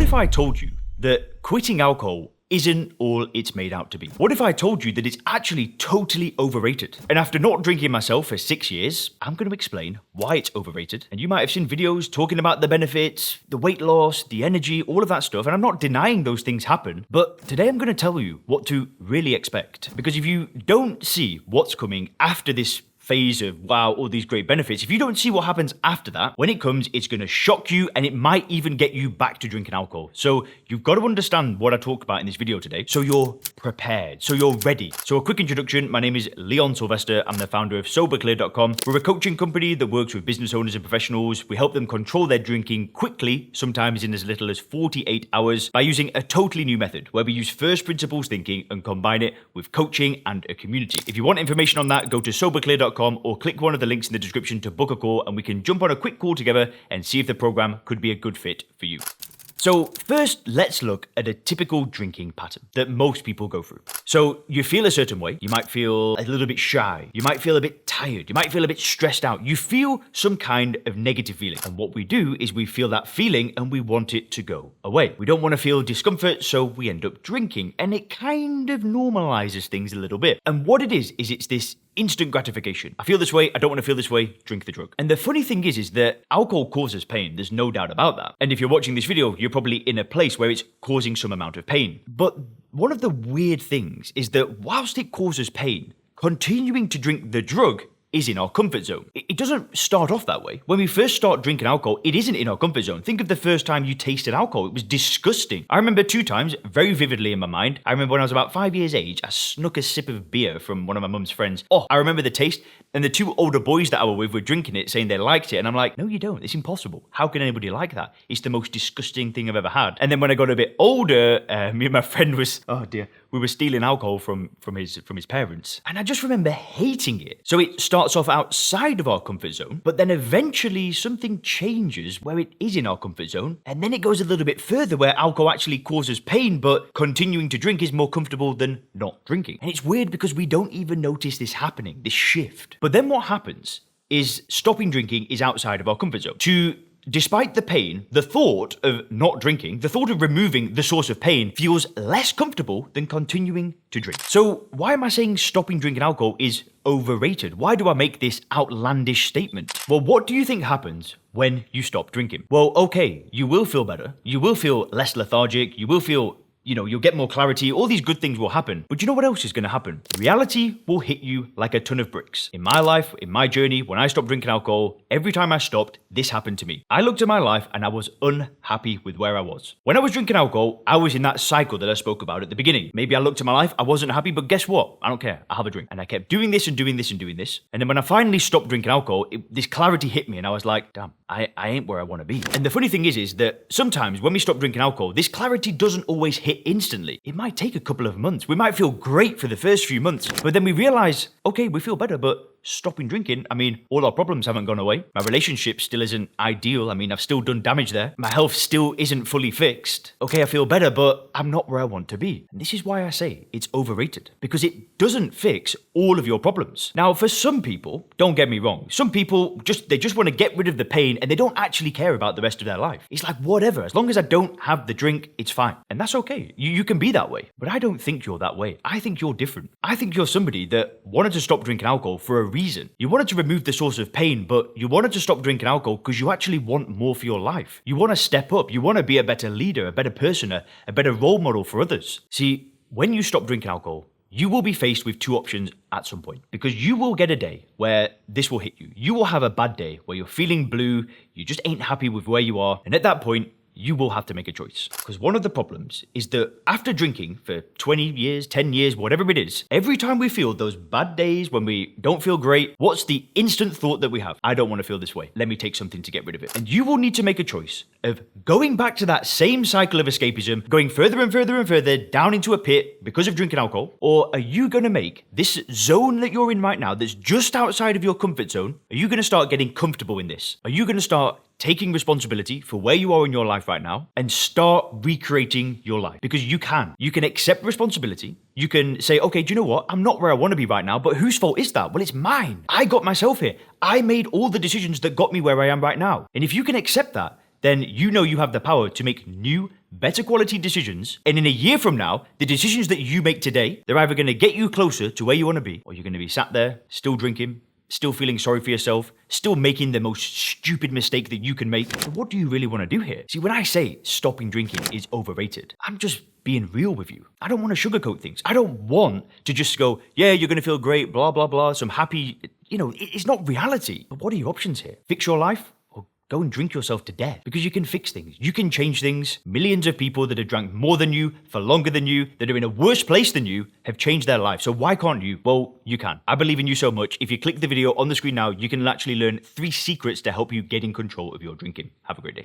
if I told you that quitting alcohol isn't all it's made out to be? What if I told you that it's actually totally overrated? And after not drinking myself for 6 years, I'm going to explain why it's overrated. And you might have seen videos talking about the benefits, the weight loss, the energy, all of that stuff. And I'm not denying those things happen, but today I'm going to tell you what to really expect. Because if you don't see what's coming after this phase of wow, all these great benefits, if you don't see what happens after that, when it comes, it's going to shock you and it might even get you back to drinking alcohol. So you've got to understand what I talk about in this video today so you're prepared, so you're ready. So a quick introduction, my name is Leon Sylvester. I'm the founder of soberclear.com. We're a coaching company that works with business owners and professionals. We help them control their drinking quickly, sometimes in as little as 48 hours, by using a totally new method where we use first principles thinking and combine it with coaching and a community. If you want information on that, go to soberclear.com or click one of the links in the description to book a call and we can jump on a quick call together and see if the program could be a good fit for you. So first, let's look at a typical drinking pattern that most people go through. So you feel a certain way. You might feel a little bit shy. You might feel a bit tired. You might feel a bit stressed out. You feel some kind of negative feeling. And what we do is we feel that feeling and we want it to go away. We don't want to feel discomfort, so we end up drinking. And it kind of normalizes things a little bit. And what it is it's this instant gratification. I feel this way, I don't want to feel this way, drink the drug. And the funny thing is that alcohol causes pain. There's no doubt about that. And if you're watching this video, you're probably in a place where it's causing some amount of pain. But one of the weird things is that whilst it causes pain, continuing to drink the drug is in our comfort zone. It doesn't start off that way. When we first start drinking alcohol, it isn't in our comfort zone. Think of the first time you tasted alcohol. It was disgusting. I remember 2 times very vividly in my mind. I remember when I was about 5 years age, I snuck a sip of beer from one of my mum's friends. Oh, I remember the taste. And the 2 older boys that I was with were drinking it, saying they liked it. And I'm like, no, you don't. It's impossible. How can anybody like that? It's the most disgusting thing I've ever had. And then when I got a bit older, me and my friend was, oh dear, we were stealing alcohol from his parents. And I just remember hating it. So it starts off outside of our comfort zone, but then eventually something changes where it is in our comfort zone. And then it goes a little bit further where alcohol actually causes pain, but continuing to drink is more comfortable than not drinking. And it's weird because we don't even notice this happening, this shift. But then what happens is stopping drinking is outside of our comfort zone. Despite the pain, the thought of not drinking, the thought of removing the source of pain feels less comfortable than continuing to drink. So why am I saying stopping drinking alcohol is overrated? Why do I make this outlandish statement? Well, what do you think happens when you stop drinking? Well, okay, you will feel better. You will feel less lethargic. You will feel you'll get more clarity, all these good things will happen. But you know what else is going to happen? Reality will hit you like a ton of bricks. In my life, in my journey, when I stopped drinking alcohol, every time I stopped, this happened to me. I looked at my life and I was unhappy with where I was. When I was drinking alcohol, I was in that cycle that I spoke about at the beginning. Maybe I looked at my life, I wasn't happy, but guess what? I don't care. I have a drink. And I kept doing this and doing this and doing this. And then when I finally stopped drinking alcohol, this clarity hit me and I was like, damn, I ain't where I want to be. And the funny thing is that sometimes when we stop drinking alcohol, this clarity doesn't always hit instantly. It might take a couple of months. We might feel great for the first few months, but then we realize, okay, we feel better, but stopping drinking, all our problems haven't gone away. My relationship still isn't ideal. I've still done damage there. My health still isn't fully fixed. Okay, I feel better, but I'm not where I want to be. And this is why I say it's overrated, because it doesn't fix all of your problems. Now, for some people, don't get me wrong, some people they just want to get rid of the pain and they don't actually care about the rest of their life. It's like, whatever, as long as I don't have the drink, it's fine. And that's okay. You can be that way. But I don't think you're that way. I think you're different. I think you're somebody that wanted to stop drinking alcohol for a reason. You wanted to remove the source of pain, but you wanted to stop drinking alcohol because you actually want more for your life. You want to step up. You want to be a better leader, a better person, a better role model for others. See, when you stop drinking alcohol, you will be faced with 2 options at some point, because you will get a day where this will hit you. You will have a bad day where you're feeling blue, you just ain't happy with where you are, and at that point, you will have to make a choice. Because one of the problems is that after drinking for 20 years, 10 years, whatever it is, every time we feel those bad days when we don't feel great, what's the instant thought that we have? I don't want to feel this way. Let me take something to get rid of it. And you will need to make a choice of going back to that same cycle of escapism, going further and further and further down into a pit because of drinking alcohol, or are you going to make this zone that you're in right now that's just outside of your comfort zone, are you going to start getting comfortable in this? Are you going to start taking responsibility for where you are in your life right now and start recreating your life? Because you can accept responsibility. You can say, okay, do you know what? I'm not where I want to be right now, but whose fault is that? Well, it's mine. I got myself here. I made all the decisions that got me where I am right now. And if you can accept that, then you know you have the power to make new, better quality decisions. And in a year from now, the decisions that you make today, they're either going to get you closer to where you want to be, or you're going to be sat there, still drinking, still feeling sorry for yourself, still making the most stupid mistake that you can make. So what do you really want to do here? See, when I say stopping drinking is overrated, I'm just being real with you. I don't want to sugarcoat things. I don't want to just go, yeah, you're going to feel great, blah, blah, blah. So I'm happy. It's not reality. But what are your options here? Fix your life? Go and drink yourself to death, because you can fix things. You can change things. Millions of people that have drank more than you, for longer than you, that are in a worse place than you, have changed their life. So why can't you? Well, you can. I believe in you so much. If you click the video on the screen now, you can actually learn 3 secrets to help you get in control of your drinking. Have a great day.